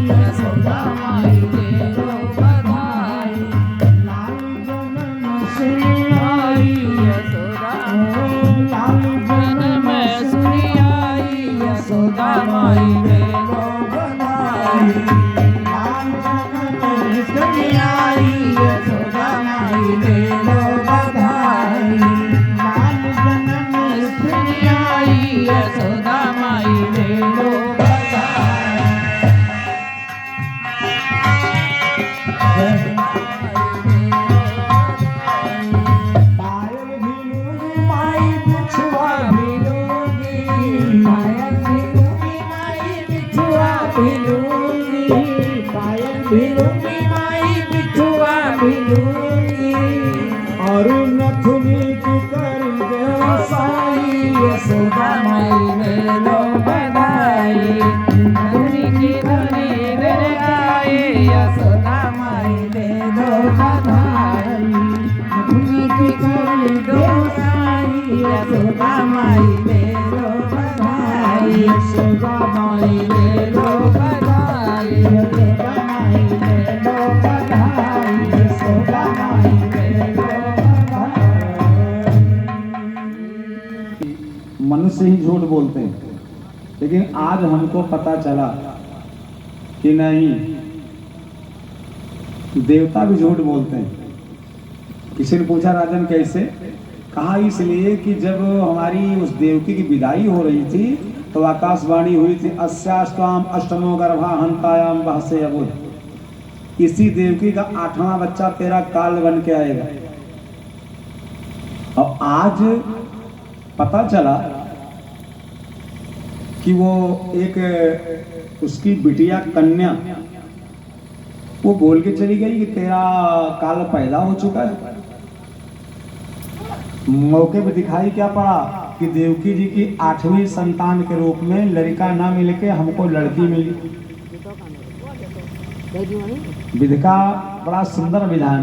यशोदा माई दे दो बधाई। लाल जन्म सुनी आई यशोदा लाल जन्म सुनी आई यशोदा माई दे दो बधाई। लाल जन्म सुनी आई यशोदा माई दे दो बधाई। लाल जन्म सुनी आई यशोदा माई दे दो बधाई। पायल भी लूंगी माई बिछुआ भी लूंगी पायल भी लूंगी माई बिछुआ भी लूंगी। पायल भी लूंगी माई बिछुआ भी लूंगी। और नथुनी की कर दे साई यशोदा माई दे दो बधाई। नथुनी की खरीद आई यशोदा माई दे दो बधाई। नथुनी की खरीद आई यशोदा माई दे दो बधाई। यशोदा माई दे दो बधाई। यशोदा माई दे दो बधाई। यशोदा माई दे दो बधाई। मनुष्य ही झूठ बोलते हैं, लेकिन आज हमको पता चला कि नहीं, देवता भी झूठ बोलते हैं। किसी ने पूछा राजन कैसे? कहा इसलिए कि जब हमारी उस देवकी की विदाई हो रही थी तो आकाशवाणी हुई थी, अस्यास्त्वाम अष्टमो गर्भा हंतायाम बहसे अबुध। इसी देवकी का 8वां बच्चा तेरा काल बन के आएगा। और आज पता चला कि वो एक उसकी बिटिया कन्या वो बोल के चली गई कि तेरा काल पैदा हो चुका है। मौके पे दिखाई क्या पड़ा कि देवकी जी की 8वीं संतान के रूप में लड़का ना मिल के हमको लड़की मिली। विधिका बड़ा सुंदर विधान।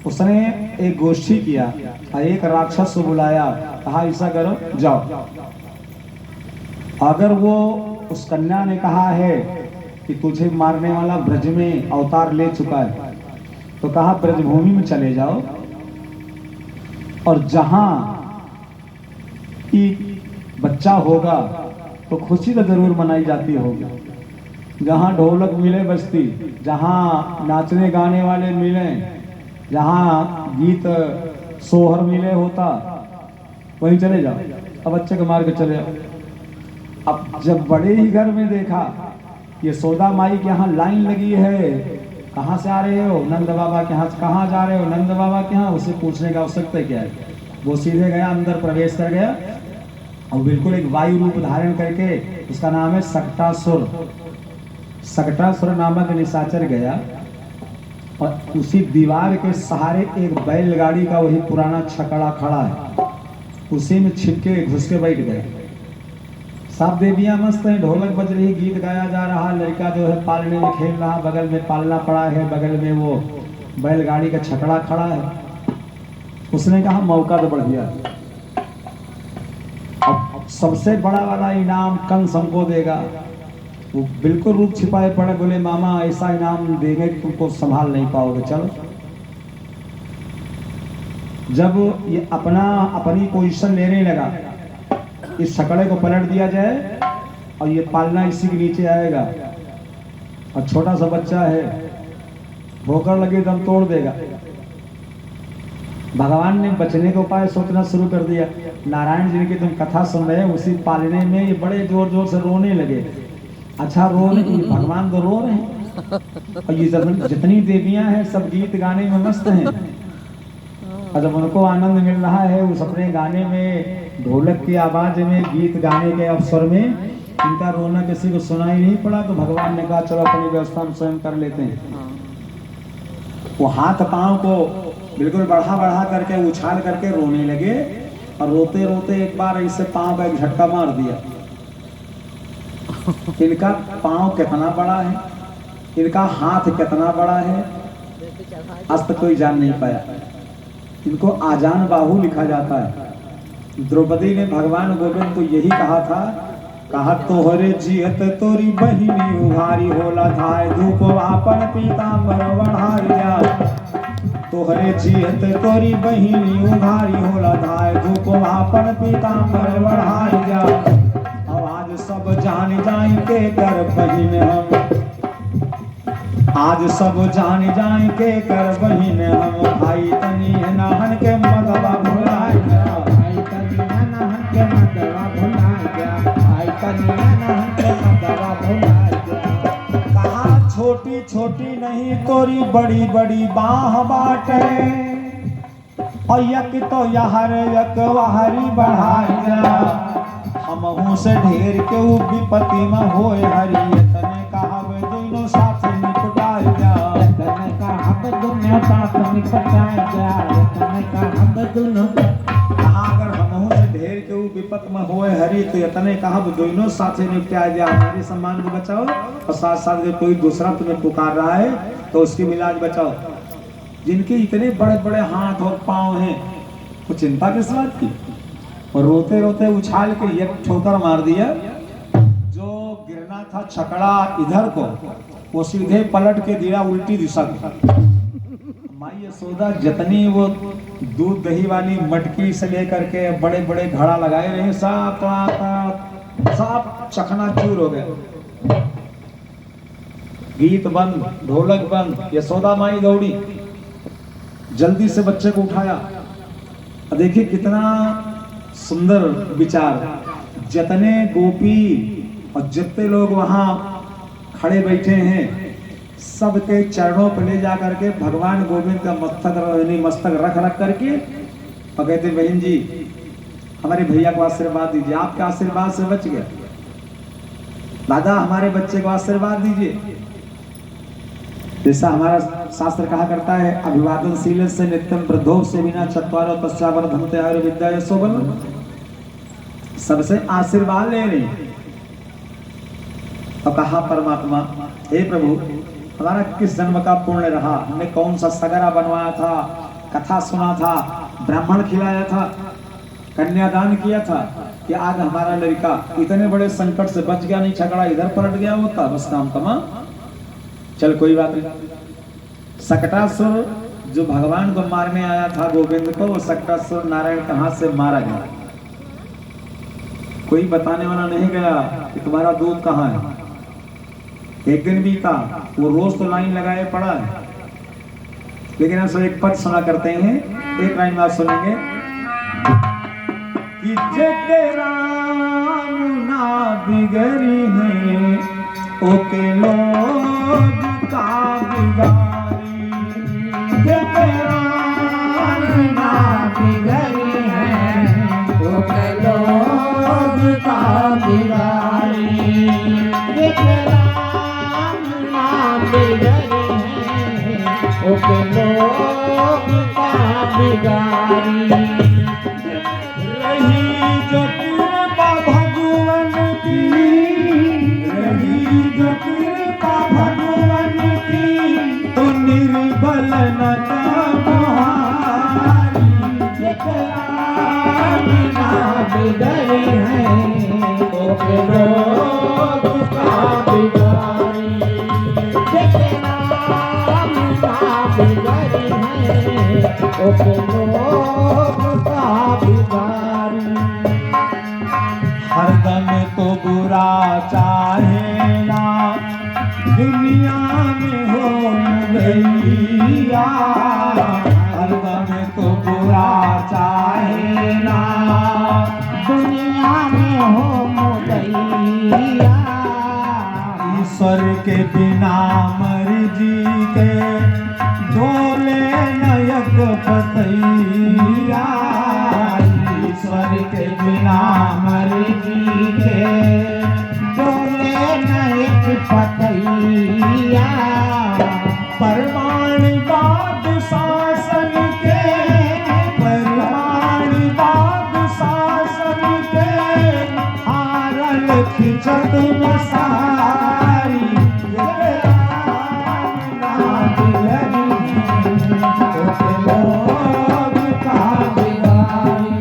उसने एक गोष्ठी किया और एक राक्षस को बुलाया, कहा ऐसा करो जाओ, अगर वो उस कन्या ने कहा है कि तुझे मारने वाला ब्रज में अवतार ले चुका है, तो कहा ब्रजभूमि में चले जाओ और जहां बच्चा होगा तो खुशी तो जरूर मनाई जाती होगी। जहां ढोलक मिले बजती, जहां नाचने गाने वाले मिले, जहां गीत सोहर मिले होता, वहीं चले जाओ। अब बच्चे को मार के चले जाओ। अब जब बड़े ही घर में देखा यशोदा माई के यहाँ लाइन लगी है, कहाँ से आ रहे हो? नंद बाबा के यहाँ। कहाँ जा रहे हो? नंद बाबा के यहाँ। उसे पूछने का आवश्यकता क्या है? वो सीधे गया, अंदर प्रवेश कर गया और बिल्कुल एक वायु रूप धारण करके, उसका नाम है सकटासुर। सकटासुर नामक निशाचर गया और उसी दीवार के सहारे एक बैलगाड़ी का वही पुराना छकड़ा खड़ा है, उसी में छिपके घुस के बैठ गए। सब देवियां मस्त हैं, ढोलक बज रही, गीत गाया जा रहा, लड़का जो है पालने में खेल रहा, बगल में पालना पड़ा है, बगल में वो बैलगाड़ी का छकड़ा खड़ा है। उसने कहा मौका तो बढ़िया, अब सबसे बड़ा वाला इनाम कंस हमको देगा। वो बिल्कुल रूप छिपाए पड़े, बोले मामा ऐसा इनाम देंगे कि तुमको संभाल नहीं पाओगे, चलो। जब ये अपनी पोजीशन लेने लगा, इस छकड़े को पलट दिया जाए और ये पालना इसी के नीचे आएगा और छोटा सा बच्चा है, ठोकर लगे दम तोड़ देगा। भगवान ने बचने का उपाय सोचना शुरू कर दिया। नारायण जी की तुम कथा सुन रहे हैं, उसी पालने में ये बड़े जोर जोर से रोने लगे। अच्छा रोने, भगवान तो रो रहे हैं और ये जितनी देवियां हैं सब गीत गाने में मस्त हैं और जब उनको आनंद मिल रहा है उस अपने गाने में, ढोलक की आवाज में, गीत गाने के अवसर में, इनका रोना किसी को सुनाई नहीं पड़ा। तो भगवान ने कहा चलो अपनी व्यवस्था हम स्वयं कर लेते हैं। वो हाथ पांव को बिल्कुल बढ़ा बढ़ा करके उछाल करके रोने लगे और रोते रोते एक बार इससे पांव का एक झटका मार दिया। इनका पांव कितना बड़ा है, इनका हाथ कितना बड़ा है, आज तक कोई जान नहीं पाया। इनको आजान बाहु लिखा जाता है। द्रौपदी ने भगवान गोविंद को यही कहा था कहा तोहरे जियत तोरी बहिनी उघारी होला धाय धूप वापन पीतांबर बढ़ाया तोहरे जियत तोरी बहिनी उघारी होला धाय धूप वापन पीतांबर बढ़ाया आज सब जान जाई के कर बहिन हम आज सब जान जाए के कर बहिन हम भाई तनी नाहन के मदवा भुलाए गया भाई कन्या नहन के मदवा भुलाए गया भाई कन्या नहन के मदवा भुलाए गया कहा छोटी छोटी नहीं तोरी बड़ी बड़ी बाह बाटे और यक तो यहर यक वहरी बढ़ाए गया हमहू से ढेर के उ विपत्ति में होए हरि तने कहा वे दोनों साथ निपटाए गया तने का हम दोनों साथ निपटाए गया तने का हम दोनों कहा अगर हमहू से ढेर के उ विपत में होए हरि तो इतने कहा वे दोनों साथ निपटाया गया हमारे सम्मान को बचाओ और साथ साथ में कोई दूसरा तुम्हें पुकार रहा है तो उसकी मिलाज बचाओ जिनके इतने बड़े बड़े हाथ और पांव हैं वो चिंता किस बात की और रोते रोते उछाल के एक ठोकर मार दिया जो गिरना था छकड़ा इधर को वो सीधे पलट के दिया उल्टी दिशा में माई यशोदा जितनी वो दूध दही वाली मटकी से लेकर के बड़े बड़े घड़ा लगाए रहे सब चकनाचूर हो गए गीत बंद ढोलक बंद यशोदा माई दौड़ी जल्दी से बच्चे को उठाया देखिए कितना सुंदर विचार जितने गोपी और जितने लोग वहां खड़े बैठे हैं सबके चरणों पर ले जा करके भगवान गोविंद का मस्तक रख रख करके और कहते बहन जी हमारे भैया को आशीर्वाद दीजिए आपके आशीर्वाद से बच गया दादा हमारे बच्चे को आशीर्वाद दीजिए जैसा हमारा शास्त्र कहा करता है अभिवादनशील से नित्यम वृद्धो से बिना चत्वारो पश्चावर्धनते आयुर्विद्या यशोबल सबसे आशीर्वाद ले रहे तो कहा परमात्मा हे प्रभु हमारा किस जन्म का पुण्य रहा हमने कौन सा सगरा बनवाया था कथा सुना था ब्राह्मण खिलाया था कन्यादान किया था कि आज हमारा लड़का इतने बड़े संकट से बच गया नहीं छकड़ा इधर पलट गया होता बस काम तमा चल कोई बात नहीं सकटासुर जो भगवान को मारने आया था गोविंद को वो सकटासुर नारायण कहां से मारा गया कोई बताने वाला नहीं गया कि तुम्हारा दूध कहां है एक दिन भी था वो रोज तो लाइन लगाए पड़ा है लेकिन आप सब एक पद सुना करते हैं एक लाइन में आप सुनेंगे कि जेके राम ना बिगड़ी है ओके लोग का बिगारी जेके राम ना बिगड़ी है ओके लोग का बिगाड़ी जेके राम ना बिगड़ी है ओके लोग का बिगाड़ी रही जो कृपा भगवान की रही जो कृपा भगवान की तो निर्बल न तुम्हारी बिगड़ी है ओके लोग का बिगाड़ी बिगड़ी है ओके लोग का बिगाड़ी हरदम को बुरा चाहे ना दुनिया में हो गईया हरदम को बुरा चाहे ना दुनिया में हो मुदैया ईश्वर के बिना मर्जी के डोले नयक पतैया ईश्वर के बिना मर्जी के डोले नयक पतैया परमाणुवाद शासन के परमाणुवाद शासन के हारल खिचत मसारी लोग का बिगाड़ी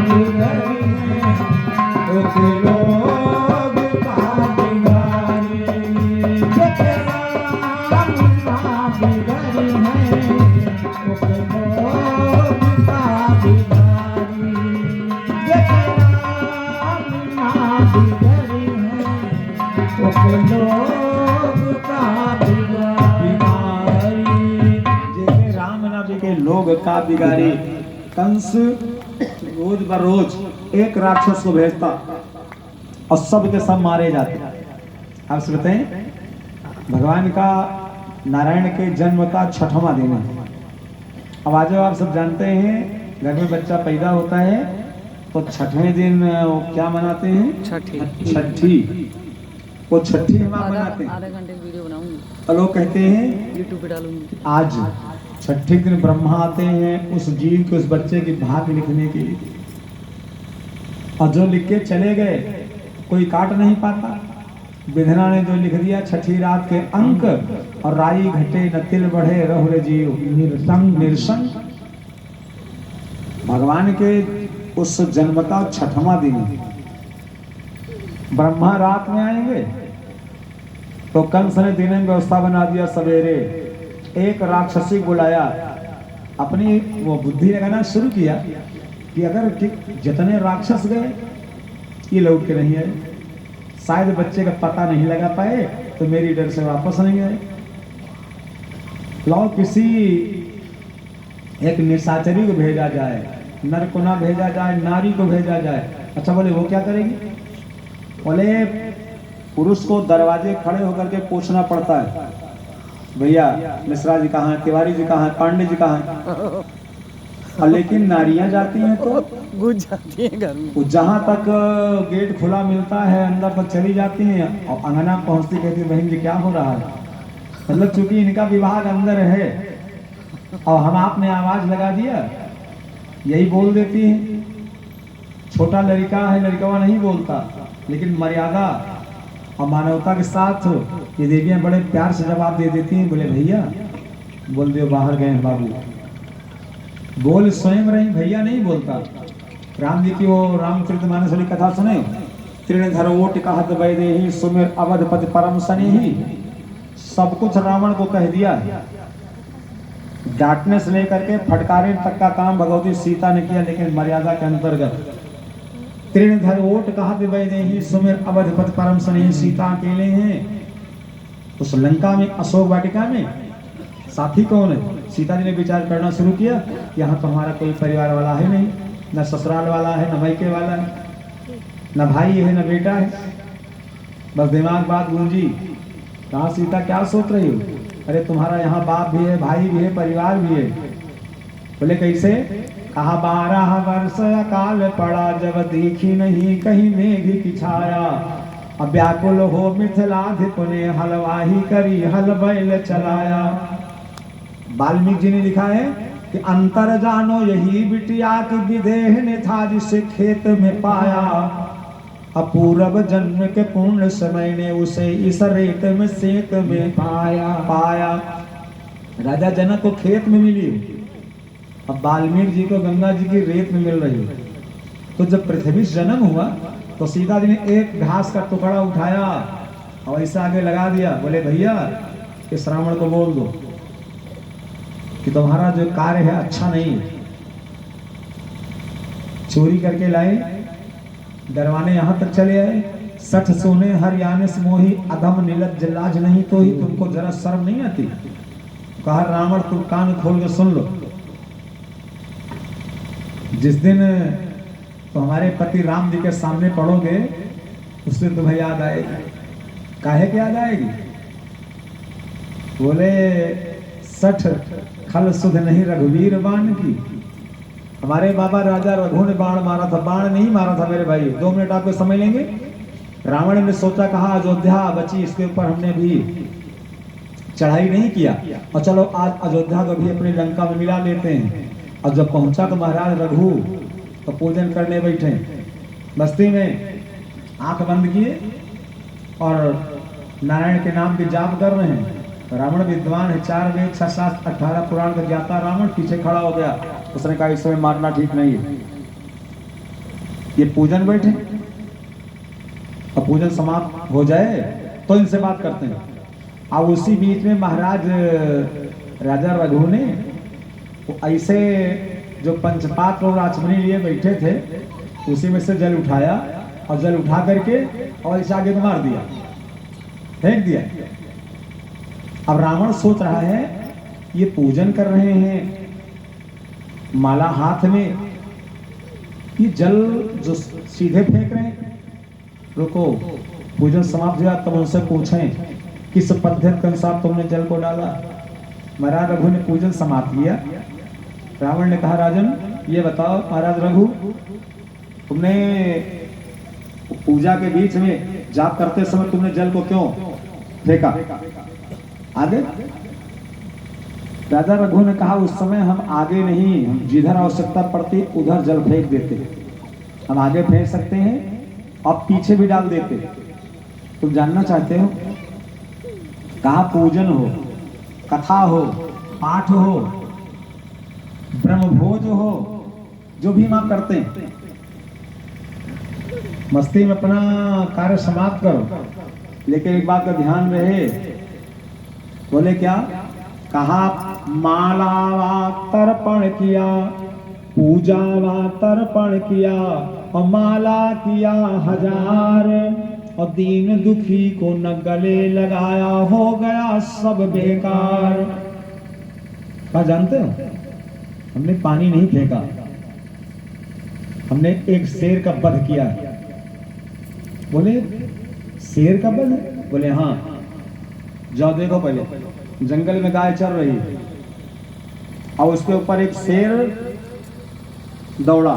बिगड़ी है उस लोग का बिगाड़ी। जेके राम ना बिगड़ी है उस लोग का बिगाड़ी। जेके राम ना बिगड़ी है उस लोग का बिगाड़ी। जेके राम ना बिके लोग का बिगाड़ी। कंस रोज बरोज एक राक्षस को भेजता और सब के सब मारे जाते। आप से बताएं, भगवान का नारायण के जन्म का 6वां दिन है। अब आज आप सब जानते हैं, घर में बच्चा पैदा होता है तो 6वें दिन वो क्या मनाते हैं? छठी। वो छठी हम आप मनाते हैं। आधे घंटे की वीडियो बनाऊंगी, तो लोग कहते हैं यूट्यूब पे डालूंगी। आज छठे दिन ब्रह्मा आते हैं उस जीव के, उस बच्चे की भाग्य लिखने के लिए, और जो लिख के चले गए कोई काट नहीं पाता। विधना ने जो लिख दिया छठी रात के अंक, और राई घटे न तिल बढ़े रहुरे जीव निरसंग निरसंग। भगवान के उस जन्म का 6वां दिन है। ब्रह्मा रात में आएंगे तो कंस ने दिन में व्यवस्था बना दिया। सवेरे एक राक्षसी बुलाया, अपनी वो बुद्धि लगाना शुरू किया कि अगर जितने राक्षस गए ये लौट के नहीं आए, शायद बच्चे का पता नहीं लगा पाए तो मेरी डर से वापस नहीं आए। लाओ किसी एक निशाचरी को भेजा जाए, नर को ना भेजा जाए, नारी को भेजा जाए। अच्छा बोले वो क्या करेगी? बोले पुरुष को दरवाजे खड़े होकर के पूछना पड़ता है, भैया मिश्रा जी कहाँ हैं, तिवारी जी कहाँ हैं, पांडे जी कहाँ हैं। और लेकिन नारियां जाती हैं तो घुस जाती है घर में। वो जहाँ तक गेट खुला मिलता है अंदर तक चली जाती हैं, और अंगना पहुंचती कहती है बहन जी क्या हो रहा है। मतलब चूंकि इनका विभाग अंदर है और हम आपने आवाज लगा दिया यही बोल देती है। छोटा लड़का है, लड़का नहीं बोलता, लेकिन मर्यादा और मानवता के साथ ये देवियां बड़े प्यार से जवाब दे देती हैं। बोले भैया बोल दियो बाहर गए हैं बाबू, बोल स्वयं रही, भैया नहीं बोलता। राम जी की वो रामचरितमानस वाली कथा सुने, तृणधरोट कहत वैदेही सुमिर अवधपति परम सनेही। सब कुछ रावण को कह दिया, डांटने से लेकर के फटकारे तक का काम भगवती सीता ने किया, लेकिन मर्यादा के अंतर्गत। तृणधरोट कहत वैदेही सुमिर अवधपति परम सनेही। सीता अकेले हैं उस लंका में, अशोक वाटिका में। साथी कौन है? सीता जी ने विचार करना शुरू किया, यहाँ तो हमारा कोई परिवार वाला है नहीं, न ससुराल वाला है, न मायके वाला है, न भाई है, न बेटा है। बस दिमाग बात गूंजी, कहा सीता क्या सोच रही हो? अरे तुम्हारा यहाँ बाप भी है, भाई भी है, परिवार भी है। बोले कैसे? कहा 12 वर्ष अकाल पड़ा, जब देखी नहीं कहीं मेघ की छाया। अब व्याकुल हो मिथिलाधिप ने, हलवाही करी हल बैल चलाया। वाल्मीकि जी ने लिखा है कि अंतर जानो यही बिटिया की विदेह ने था, जिसे खेत में पाया। अपूर्व जन्म के पूर्ण समय ने उसे इस रेत में सेत में पाया। राजा जनक को खेत में मिली, अब वाल्मीकि जी को गंगा जी की रेत में मिल रही है। तो जब पृथ्वी से जन्म हुआ तो सीता जी ने एक घास का टुकड़ा उठाया और ऐसा आगे लगा दिया। बोले भैया इस रावण को बोल दो कि तुम्हारा जो कार्य है अच्छा नहीं है। चोरी करके लाए, दरवाने यहाँ तक चले आए, 60 सोने हरियाणे से मोही, अधम नीलज लाज नहीं तो ही तुमको जरा शर्म नहीं आती? कहा रावण तुम कान खोल के सुन लो, जिस दिन तो हमारे पति राम जी के सामने पढ़ोगे उस दिन तुम्हें याद आएगी। काहे के याद आएगी? बोले 60 खल सुध नहीं रघुवीर बाण की। हमारे बाबा राजा रघु ने बाण मारा था, बाण नहीं मारा था मेरे भाई। 2 मिनट आपको समय लेंगे। रावण ने सोचा, कहा अयोध्या बची, इसके ऊपर हमने भी चढ़ाई नहीं किया, और चलो आज अयोध्या को भी अपनी लंका में मिला लेते हैं। और जब पहुंचा तो महाराज रघु तो पूजन करने बैठे बस्ती में, आंख बंद किए और नारायण के नाम की जाप कर रहे हैं। रावण विद्वान है, 4 वेद 6 शास्त्र 18 पुराण का ज्ञाता रावण पीछे खड़ा हो गया। उसने कहा इस समय मारना ठीक नहीं है। ये पूजन बैठे और पूजन समाप्त हो जाए तो इनसे बात करते हैं। अब उसी बीच में महाराज राजा रघु ने तो ऐसे जो पंचपात्र और आचमनी लिए बैठे थे उसी में से जल उठाया और जल उठा करके और इसे आगे मार दिया, फेंक दिया। अब रावण सोच रहा है ये पूजन कर रहे हैं, माला हाथ में, ये जल जो सीधे फेंक रहे हैं। रुको, पूजन समाप्त हुआ तब उनसे पूछें किस पद्धति के अनुसार तुमने जल को डाला। महाराज रघु ने पूजन समाप्त किया। रावण ने कहा राजन ये बताओ महाराज रघु, तुमने पूजा के बीच में जाप करते समय तुमने जल को क्यों फेंका? आगे राजा रघु ने कहा उस समय हम आगे नहीं, हम जिधर आवश्यकता पड़ती उधर जल फेंक देते। हम आगे फेंक सकते हैं और पीछे भी डाल देते। तुम जानना चाहते हो कहा पूजन हो, कथा हो, पाठ हो, ब्रह्मभोज हो, जो भी हम करते हैं, मस्ती में अपना कार्य समाप्त करो, लेकिन एक बात का ध्यान रहे। बोले क्या? कहा माला वा तर्पण किया, पूजा वा तर्पण किया और माला किया 1000 और दीन दुखी को न गले लगाया, हो गया सब बेकार। क्या जानते हो? हमने पानी नहीं फेंका, हमने एक शेर का वध किया। बोले शेर का वध? बोले हाँ। जाओ देखो, पहले जंगल में गाय चल रही है और उसके ऊपर एक शेर दौड़ा।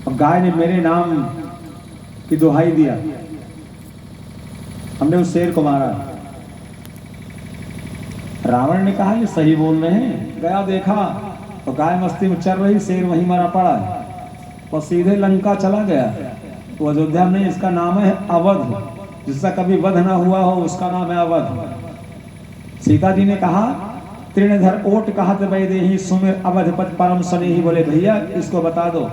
अब गाय ने मेरे नाम की दुहाई दिया, हमने उस शेर को मारा। रावण ने कहा ये सही बोल रहे हैं। गया देखा तो गाय मस्ती में चल रही, शेर वहीं मरा पड़ा है और सीधे लंका चला गया। वो अयोध्या में इसका नाम है अवध, जिसका कभी वध ना हुआ हो उसका नाम है अवध। सीता जी ने कहा तृणधर ओट कहत वैदेही सुमिर अवधपति परम स्नेही। बोले भैया इसको बता दो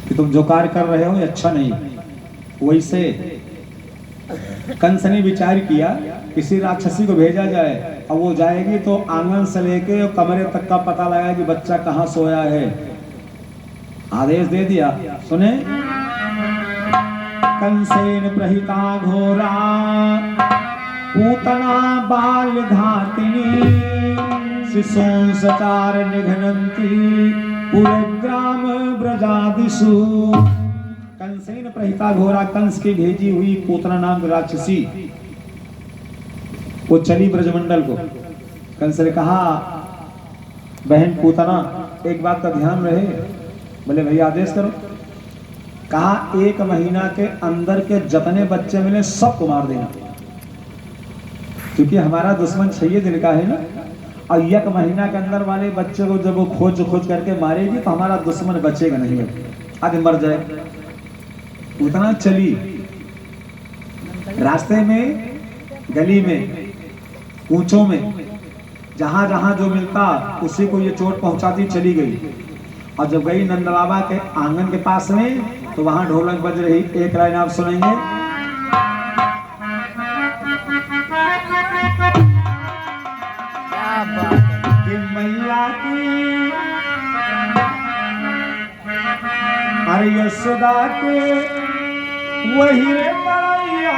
कि तुम जो कार्य कर रहे हो ये अच्छा नहीं। वैसे कंस ने विचार किया किसी राक्षसी को भेजा जाए, अब वो जाएगी तो आंगन से लेके कमरे तक का पता लगाएगी कि बच्चा कहाँ सोया है। आदेश दे दिया, सुने। कंसेन प्रहिता घोरा पूतना बाल घातिनी शिशों सचार निघनंती पूरे ग्राम ब्रजादिषु। कंसेन प्रहिता घोरा, कंस की भेजी हुई पूतना नाम की राक्षसी वो चली ब्रजमंडल को। कंस ने कहा बहन पूतना एक बात का ध्यान रहे। बोले भैया आदेश करो। कहा 1 महीना के अंदर के जितने बच्चे मिले सबको मार देना, क्योंकि हमारा दुश्मन 6 दिन का है ना, और 1 महीना के अंदर वाले बच्चे को जब वो खोज करके मारेगी तो हमारा दुश्मन बचेगा नहीं, आगे मर जाए। उतना चली, रास्ते में, गली में, कूचों में, जहां जहां जो मिलता उसी को ये चोट पहुंचाती चली गई। और जब गई नंद बाबा के आंगन के पास में तो वहां ढोलक बज रही। एक लाइन आप सुनेंगे। क्या बात है। कि मैया की अरे यशोदा के वही रे बड़ैया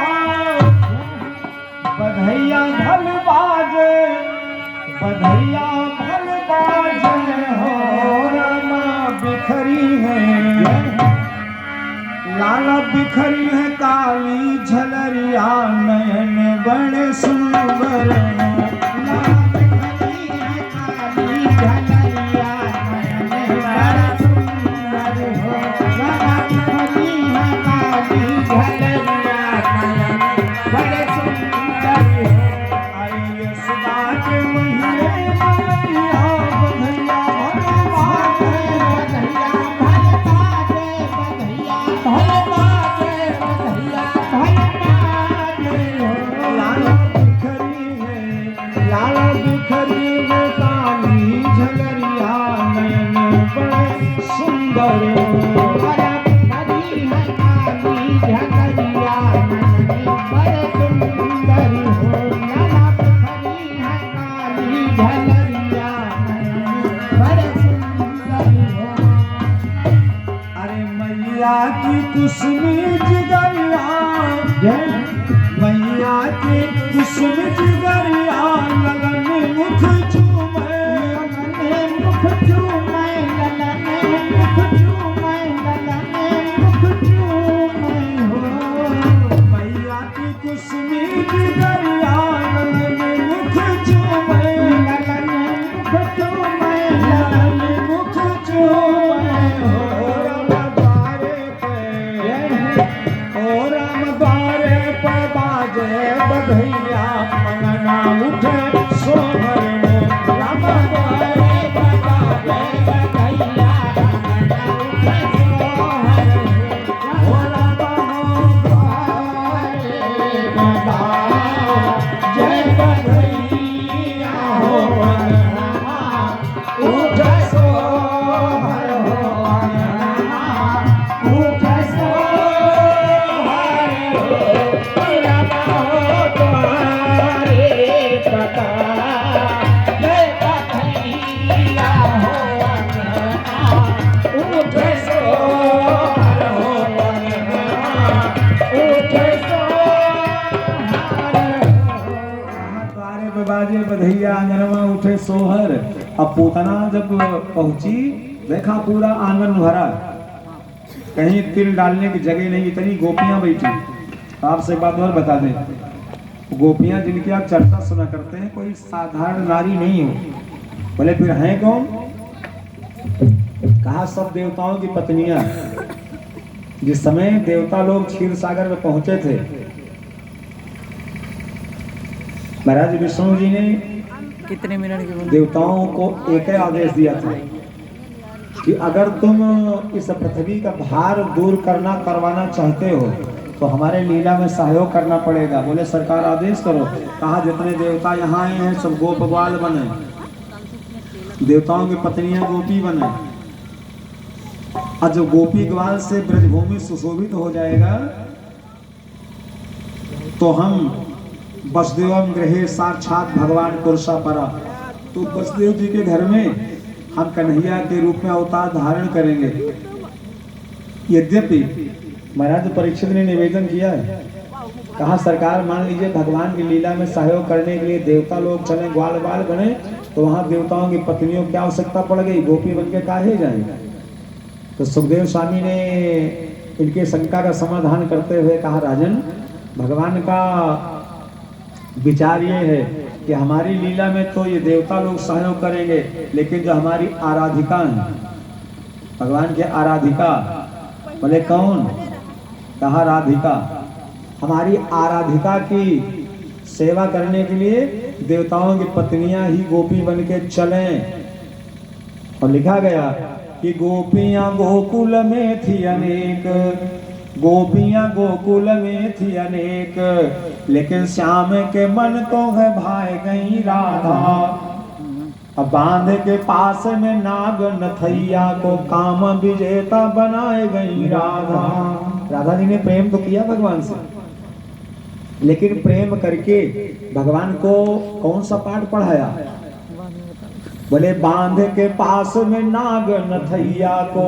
बधैया भल बाजे, बधैया भल बाजे हो रामा बिखरी है, लाला बिखरी है काली झलरिया नयन बड़े सुंदर। लाला बिखरी है काली झलरिया नयन बड़े सुंदर हो, लाला बिखरी है काली झलरिया नयन बड़े सुंदर हो। आई सदा के महीने बधैया बधैया भल बाजे, बधैया भल बाजे, बधैया भल बाजे, बधैया भल बाजे हो। लाला बिखरी है सुंदर हरी है काली झलरिया नयनी बड़ सुंदर हो लाला हरी है काली झलरिया नयनी बड़ सुंदर हो। अरे मैया की कुसुमी जिगरिया, मैया की कुसुमी जिगरिया लगन मुख चूमे, ललने मुख चूमे ललने मुख चूमे ललने मुख चूमे हो। मैया की कुसुमी जिगरिया लगन मुख चूमे, ललने मुख चूमे ललने मुख चूमे हो। राम द्वारे पे, ओ राम द्वारे पे बाजे बधैया मंगना उठे सोहर हो। राम द्वारे पे बाजे बधैया मंगना उठे सोहर हो। हो राम द्वारे पे बाजे बधैया हो मंगना उठे सोहर हो। मंगना उठे सोहर हो। राम द्वारे पता जय बधैया हो मंगना उठे सोहर हो। मंगना उठे द्वारे पे बाजे बधैया आंगनवा उठे सोहर। अब पूतना जब पहुंची देखा पूरा आंगन भरा, कहीं तिल डालने की जगह नहीं, इतनी गोपियां बैठी। आपसे एक बात और बता दें, गोपियां जिनकी आप चर्चा सुना करते हैं कोई साधारण नारी नहीं हो। बोले फिर हैं कौन? कहा सब देवताओं की पत्नियां। जिस समय देवता लोग क्षीर सागर में पहुंचे थे, महाराज विष्णु जी ने कितने मिनट के बाद देवताओं को एक ही आदेश दिया था कि अगर तुम इस पृथ्वी का भार दूर करवाना चाहते हो तो हमारे लीला में सहयोग करना पड़ेगा। बोले सरकार आदेश करो। कहा जितने देवता यहाँ आए हैं सब गोप ग्वाल बने, देवताओं की पत्नियां गोपी बने। और जो गोपी ग्वाल से ब्रजभूमि सुशोभित हो जाएगा तो हम वसुदेवम गृहे साक्षात भगवान पुरुषा परा, तो वसुदेव जी के घर में हम कन्हैया के रूप में अवतार धारण करेंगे। यद्यपि महाराज परीक्षित ने निवेदन किया है, कहा सरकार मान लीजिए भगवान की लीला में सहयोग करने के लिए देवता लोग चले ग्वाल बाल बने तो वहां देवताओं की पत्नियों की आवश्यकता पड़ गई, गोपी बन के काहे जाएंगे। तो सुखदेव स्वामी ने इनके शंका का समाधान करते हुए कहा राजन, भगवान का विचार ये है कि हमारी लीला में तो ये देवता लोग सहयोग करेंगे, लेकिन जो हमारी आराधिका है, भगवान के आराधिका, बोले कौन? कहा राधिका। हमारी आराधिका की सेवा करने के लिए देवताओं की पत्नियां ही गोपी बन के चलें। और लिखा गया कि गोपियां गोकुल में थी अनेक, गोपियां गोकुल में थी अनेक, लेकिन श्याम के मन तो है भाई गई राधा। अब बांध के पास में नाग नथैया को काम विजेता बनाए गई राधा। राधा जी ने प्रेम तो किया भगवान से, लेकिन प्रेम करके भगवान को कौन सा पाठ पढ़ाया? बोले बांध के पास में नाग नथैया को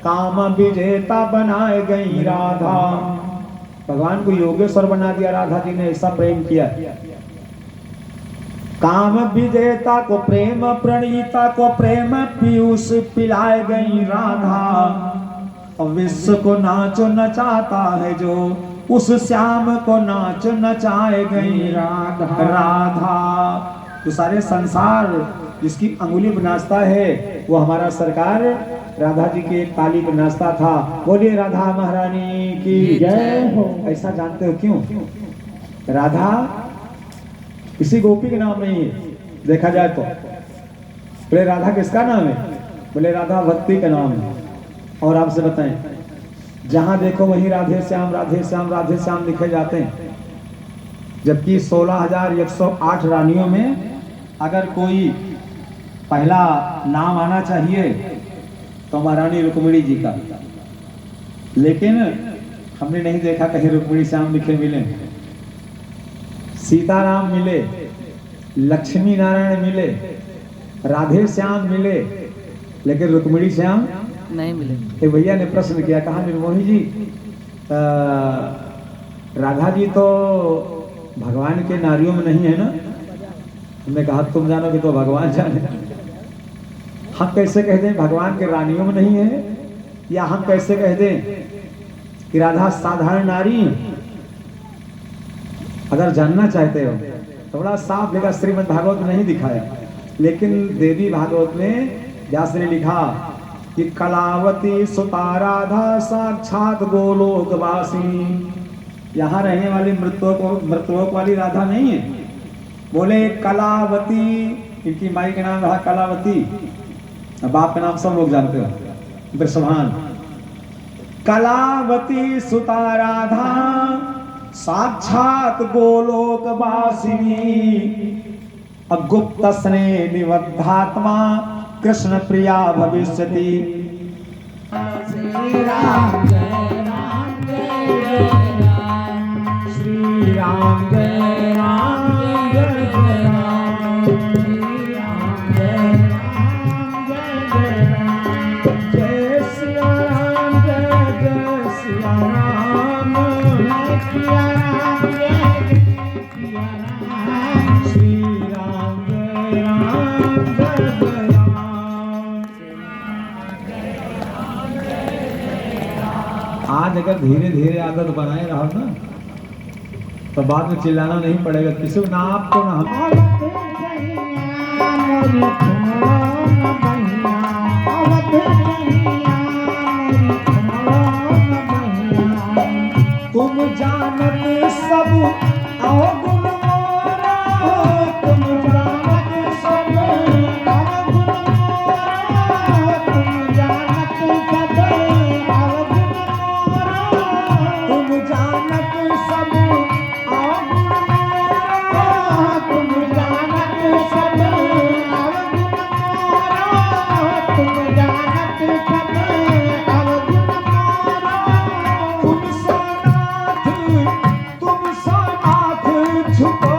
काम विजेता बनाए गई राधा। भगवान को योगेश्वर बना दिया राधा जी ने, ऐसा प्रेम किया। काम विजेता को प्रेम प्रणीता को प्रेम पीयूष पिलाए गई राधा। और विश्व को नाच नचाता है जो उस श्याम को नाच नचाए गई राधा। राधा तो सारे संसार जिसकी अंगुली पर नाचता है वो हमारा सरकार राधा जी के ताली पर नाचता था। बोलिए राधा महारानी की जय हो। ऐसा जानते हो क्यों? राधा किसी गोपी के नाम नहीं है, देखा जाए तो। बोले राधा किसका नाम है? बोले राधा भक्ति का नाम है। और आपसे बताएं, जहां देखो वहीं राधे श्याम राधे श्याम राधे श्याम लिखे जाते हैं, जबकि 16,108 रानियों में अगर कोई पहला नाम आना चाहिए तो महारानी रुक्मिणी जी का। लेकिन हमने नहीं देखा कहीं रुक्मिणी श्याम लिखे मिले। सीताराम मिले, लक्ष्मी नारायण मिले, राधे श्याम मिले, लेकिन रुक्मिणी श्याम नहीं मिले। एक भैया ने प्रश्न किया, कहा निर्मोही जी राधा जी तो भगवान के नारियों में नहीं है ना? हमने कहा तुम जानो कि तो भगवान जाने। हम कैसे कह दें भगवान के रानियों में नहीं है, या हम कैसे कह दें कि राधा साधारण नारी है? अगर जानना चाहते हो तो बड़ा साफ लिखा, श्रीमद् भागवत में नहीं दिखाया, लेकिन देवी भागवत में व्यास ने लिखा कि कलावती सुता राधा साक्षात गोलोक वासी। यहाँ रहने वाली मृतलोक वाली राधा नहीं है। बोले कलावती, इनकी माई का नाम रहा कलावती, बाप का नाम सब लोग जानते हो, वृषभान। कलावती सुता राधा साक्षात गोलोक वासिनी, अगुप्त स्ने निबद्धात्मा कृष्ण प्रिया भविष्यति। श्री राम जय राम जय राम, श्री राम जय राम जय राम, श्री राम जय राम जय राम, जय सिया राम जय सिया राम, जय सिया राम जय सिया राम, श्री राम जय राम जय राम। आज अगर धीरे धीरे आदत बनाए रहो ना तो बाद में चिल्लाना नहीं पड़ेगा किसी को, ना आपको ना हम। तुम जानत सब अवगुण मोरा, तुम जानत सब अवगुण मोरा, तुम जानत सब अवगुण मोरा, तुम जानत सब अवगुण मोरा, तुम जानत सब अवगुण मोरा, तुम जानत सब अवगुण मोरा, तुम सोनाथ झुको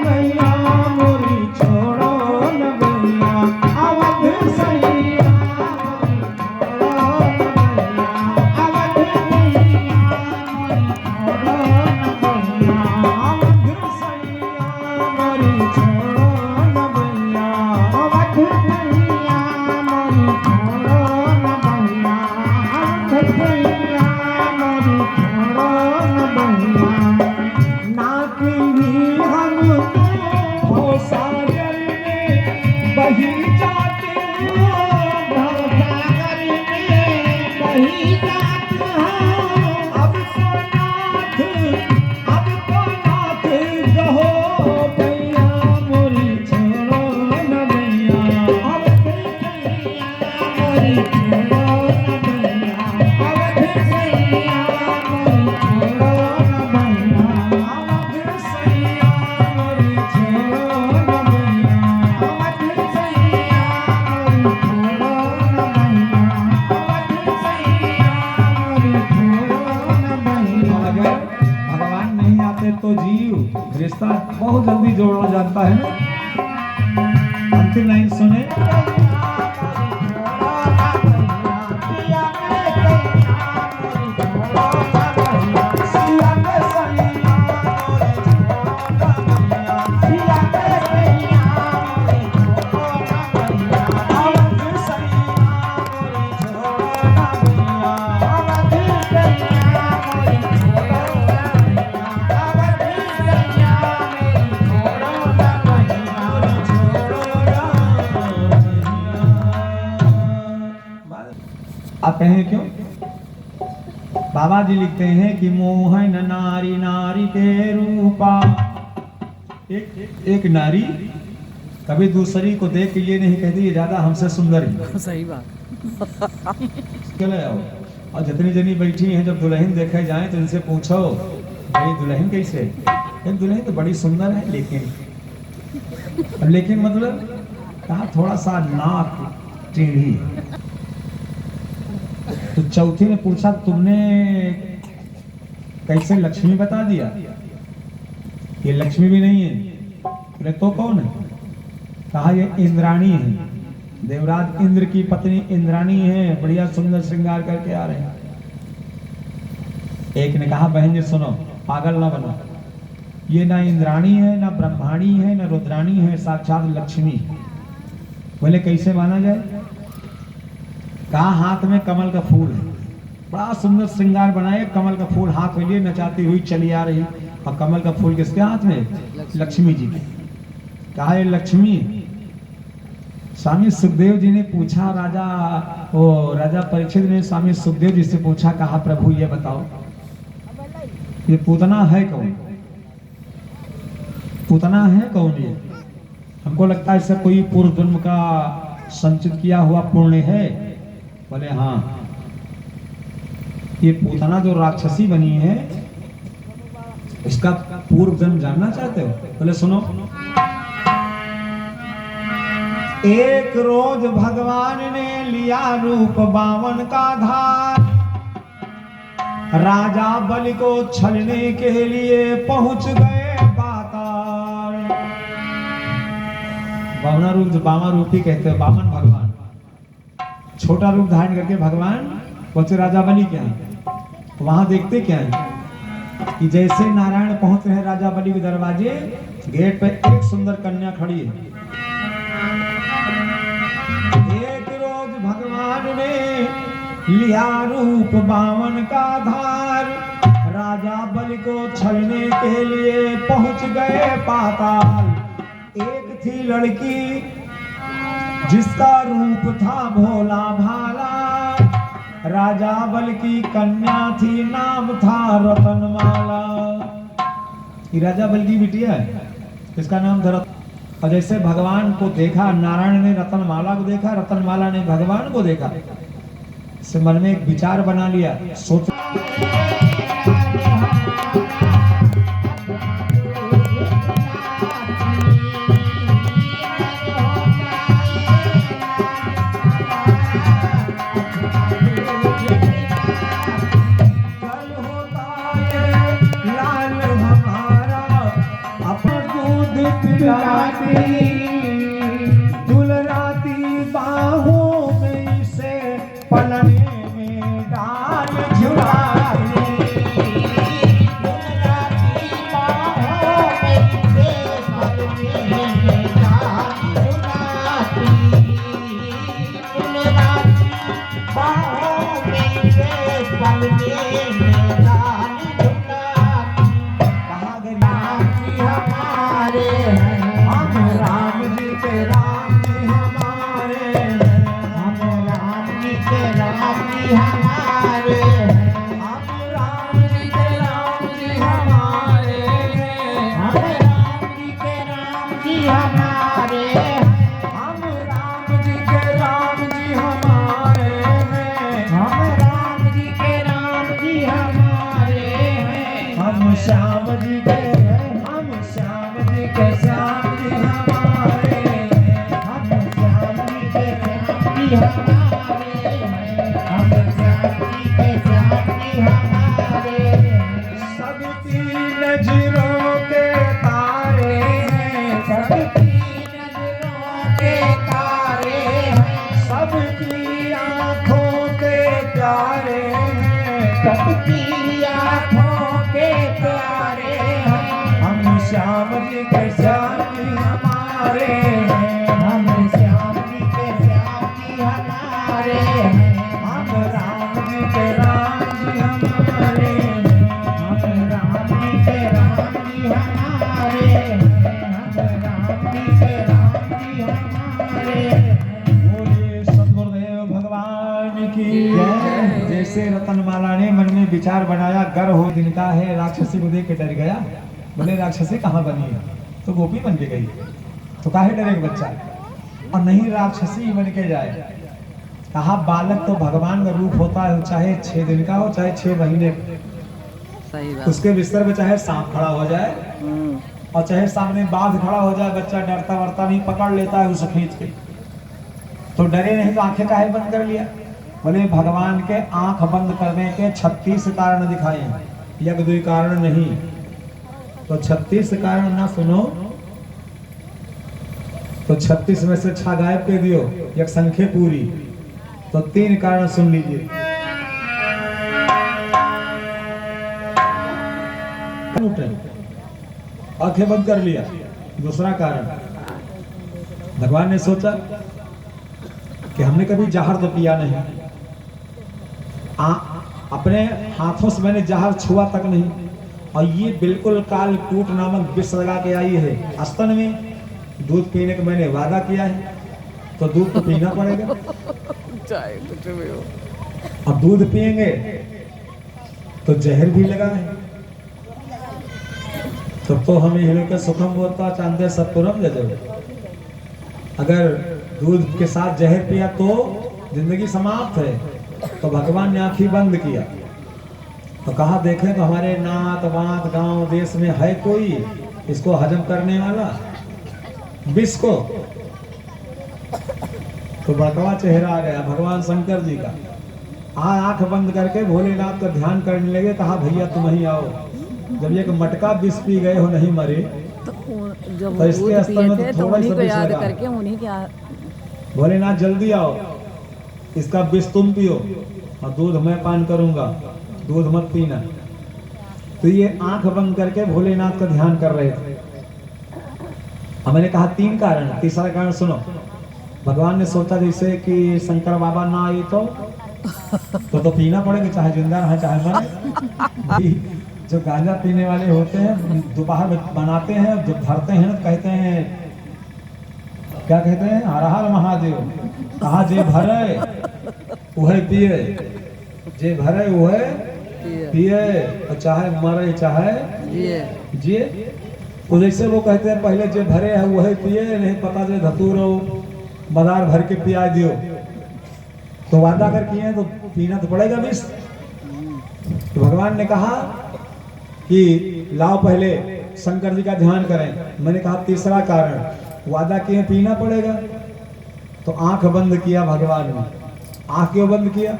नैया मोरी छोड़ो न भैया, अवध सैया मोरी छोड़ो न भैया, अवध सैया मोरी छोड़ो न भैया, अवध सैया मोरी छोड़ो न भैया, अवध सैया मोरी छोड़ो न भैया। नाती भी हम हो सागर में बही जाते हो, भवसागर में बही जाते हो, अब तो नाथ कहो भैया मोरी छोड़ो न भैया, अवध सैया मोरी छोड़ो न भैया, अवध सैया मोरी छोड़ो न भैया, अवध सैया मोरी छोड़ो न भैया, अवध सैया मोरी छोड़ो न भैया, अवध सैया मोरी छोड़ो न भैया। अगर भगवान नहीं आते तो जीव रिश्ता बहुत जल्दी जोड़ना जानता है ना। अंतिम लाइन सुने, आप कहेंगे क्यों? बाबा जी लिखते हैं कि मोहन नारी नारी के रूपा। एक नारी कभी दूसरी को देख के ये नहीं कहती ये ज्यादा हमसे सुंदर है। सही बात। चले आओ, और जितनी जनी बैठी हैं जब दुल्हन देखे जाए तो इनसे पूछो भाई दुल्हन कैसे है? दुल्हन तो बड़ी सुंदर है, लेकिन मतलब कहा थोड़ा सा नाक टेढ़ी है। तो चौथी ने पूछा तुमने कैसे लक्ष्मी बता दिया? ये लक्ष्मी भी नहीं है। बोले तो कौन है? कहा ये इंद्राणी है, देवराज इंद्र की पत्नी इंद्राणी है, बढ़िया सुंदर श्रृंगार करके आ रहे हैं। एक ने कहा बहन जी सुनो, पागल ना बनो, ये ना इंद्राणी है, ना ब्रह्माणी है, ना रुद्राणी है, साक्षात लक्ष्मी। बोले कैसे माना जाए? कहा हाथ में कमल का फूल है, बड़ा सुंदर श्रृंगार बनाए, कमल का फूल हाथ में लिए नचाती हुई चली आ रही, और कमल का फूल किसके हाथ में? लक्ष्मी जी के। कहा ये लक्ष्मी। स्वामी सुखदेव जी ने पूछा, राजा परीक्षित ने स्वामी सुखदेव जी से पूछा, कहा प्रभु ये बताओ ये पूतना है कौन? पूतना है कौन? ये हमको लगता है इससे कोई पूर्व जन्म का संचित किया हुआ पुण्य है। बोले हाँ, ये पूतना जो राक्षसी बनी है इसका पूर्व जन्म जानना चाहते हो? बोले सुनो, एक रोज भगवान ने लिया रूप बावन का धार, राजा बलि को छलने के लिए पहुंच गए पाताल। बावना रूप, बामा रूपी कहते हैं, बामन भगवान छोटा रूप धारण करके भगवान पहुंचे राजा बलि के यहाँ। वहां देखते क्या है कि जैसे नारायण पहुंच रहे राजा बलि के दरवाजे, गेट पे एक सुंदर कन्या खड़ी है। एक रोज भगवान ने लिया रूप बावन का धार, राजा बलि को छलने के लिए पहुंच गए पाताल। एक थी लड़की जिसका रूप था भोला भाला, राजा बलि की कन्या थी, नाम था रतनमाला। ये राजा बलि की बिटिया है, इसका नाम था रतन। और जैसे भगवान को देखा, नारायण ने रतनमाला को देखा, रतनमाला ने भगवान को देखा, से मन में एक विचार बना लिया, सोच दुलराती बाहों में से पलने में डाल झुलाती, दुलराती बाहों में से पलने में डाल झुलाती, दुलराती बाहों में से पलने में डाल झुलाती। कहा गया कि हमारे राम जी के राम जी हमारे, हम राम जी के राम जी हमारे, हम राम जी के राम जी हमारे, हम राम जी के राम जी हमारे, हम राम जी के राम जी हमारे, हम राम जी के राम जी हमारे, हम श्याम जी के, हम श्याम जी के श्याम जी हमारे, हम श्याम जी के श्याम जी हमारे, हम श्याम जी के श्याम जी हमारे। सबकी नजरों के तारे हैं, सबकी नजरों के तारे हैं, सबकी आँखों के प्यारे हैं, सबकी आँखों के प्यारे हैं। हम श्याम जी के श्याम जी हमारे हैं, हम श्याम जी के श्याम जी हमारे हैं, हम राम जी के राम जी हमारे हैं, हम राम जी के राम जी हमारे हैं, हम राम जी के राम जी हमारे हैं। बोलिए सद्गुरुदेव भगवान की जय। जैसे रतनमाला ने मन में विचार बनाया, गर हो दिन का है, राक्षसी को देख के डर गया। बोले राक्षसी कहाँ बनी है? तो गोपी बन के गई। तो काहे डरे बच्चा? और नहीं राक्षसी बन के जाए। कहा बालक तो भगवान का रूप होता है, चाहे 6 दिन का हो चाहे 6 महीने, सही बात। उसके बिस्तर पे चाहे सांप खड़ा हो जाए और चाहे सामने बाघ खड़ा हो जाए, बच्चा डरता वरता नहीं, पकड़ लेता है उसे खींच के। तो डरे नहीं तो आंखें काहे बंद कर लिया? बोले भगवान के आंख बंद करने के 36 कारण दिखाए, एक दुई कारण नहीं। तो 36 कारण ना सुनो तो 36 में से 6 गायब कर दियो, एक संख्या पूरी। तो 3 कारण सुन लीजिए। आंखें बंद कर लिया। दूसरा कारण, भगवान ने सोचा कि हमने कभी जहर तो पिया नहीं, अपने हाथों से मैंने जहर छुआ तक नहीं, और ये बिल्कुल कालकूट नामक विष लगा के आई है स्तन में। दूध पीने का मैंने वादा किया है, तो दूध तो पीना पड़ेगा। चाहे कुछ भी हो। अब दूध पिएंगे तो जहर भी लगा है, तो हमें हिलो के सुखम बोलता चांदे सतपुरम ले जाओ। अगर दूध के साथ जहर पिया तो जिंदगी समाप्त है। तो भगवान ने आंखें बंद किया तो कहा देखें तो हमारे नात वात गांव देश में है कोई इसको हजम करने वाला विष को। तो बड़कवा चेहरा आ गया भगवान शंकर जी का। आंख बंद करके भोलेनाथ का ध्यान करने लगे। कहा भैया तुम ही आओ। जब एक मटका विष पी गए हो नहीं मरे, जब तो इसके स्तर में तो थोड़ा उन्हीं सा को विष याद लगा। करके उन्हीं क्या भोलेनाथ जल्दी आओ, इसका विष तुम पियो और दूध मैं पान करूंगा, दूध मत पीना। तो ये आंख बंद करके भोलेनाथ का ध्यान कर रहे थे। अब मैंने कहा 3 कारण, तीसरा कारण सुनो। भगवान ने सोचा जैसे कि शंकर बाबा ना आए तो पीना पड़ेगा, चाहे जिंदा रहे चाहे मरे। जो गांजा पीने वाले होते हैं दोपहर बनाते हैं, जब धरते हैं तो कहते हैं क्या कहते हैं, हर हर महादेव। कहा जे भरे वह पिए, जे भरे वह पिए, और चाहे मरे चाहे जिए। तो जैसे वो कहते हैं पहले जे भरे है वह पिए, नहीं पता जे धतूर बाजार भर के पिया दियो। तो वादा कर किए तो पीना तो पड़ेगा विष। तो भगवान ने कहा कि लाओ पहले शंकर जी का ध्यान करें। मैंने कहा तीसरा कारण, वादा किए पीना पड़ेगा। तो आंख बंद किया भगवान ने। आंख क्यों बंद किया?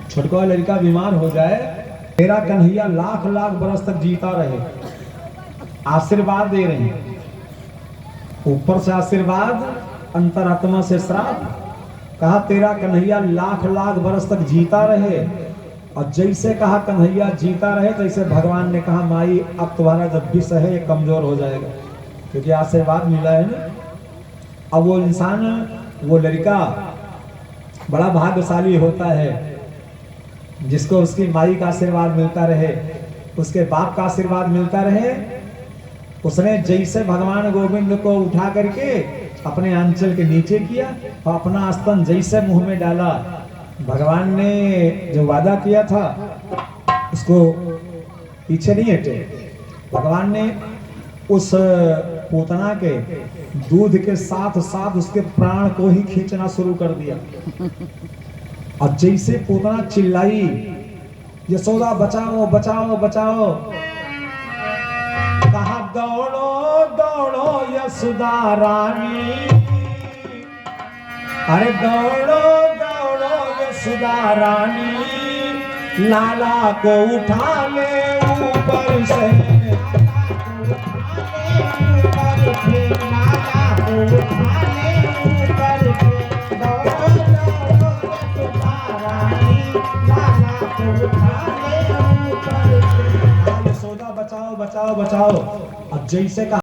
छोटका लड़का बीमार हो जाए, तेरा कन्हैया लाख लाख बरस तक जीता रहे, आशीर्वाद दे रहे हैं। ऊपर से आशीर्वाद, अंतरात्मा से श्राप। कहा तेरा कन्हैया लाख लाख बरस तक जीता रहे। और जैसे कहा कन्हैया जीता रहे, तैसे भगवान ने कहा माई अब तुम्हारा जब विष है ये कमजोर हो जाएगा, क्योंकि आशीर्वाद मिला है ना। अब वो इंसान, वो लड़का बड़ा भाग्यशाली होता है जिसको उसकी माई का आशीर्वाद मिलता रहे, उसके बाप का आशीर्वाद मिलता रहे। उसने जैसे भगवान गोविंद को उठा करके अपने आंचल के नीचे किया और अपना स्तन जैसे मुंह में डाला, भगवान ने जो वादा किया था उसको पीछे नहीं हटे। भगवान ने उस पूतना के दूध के साथ साथ उसके प्राण को ही खींचना शुरू कर दिया। और जैसे पूतना चिल्लाई यशोदा बचाओ बचाओ बचाओ, कहा दौड़ो दौड़ो यशोदा रानी, अरे दौड़ो दौड़ो यशोदा रानी, लाला को उठा ले ऊपर से, लाला को उठा ले ऊपर से, दौड़ो दौड़ो यशोदा रानी, लाला को उठा ले ऊपर से। यशोदा बचाओ बचाओ बचाओ। अब जैसे कहा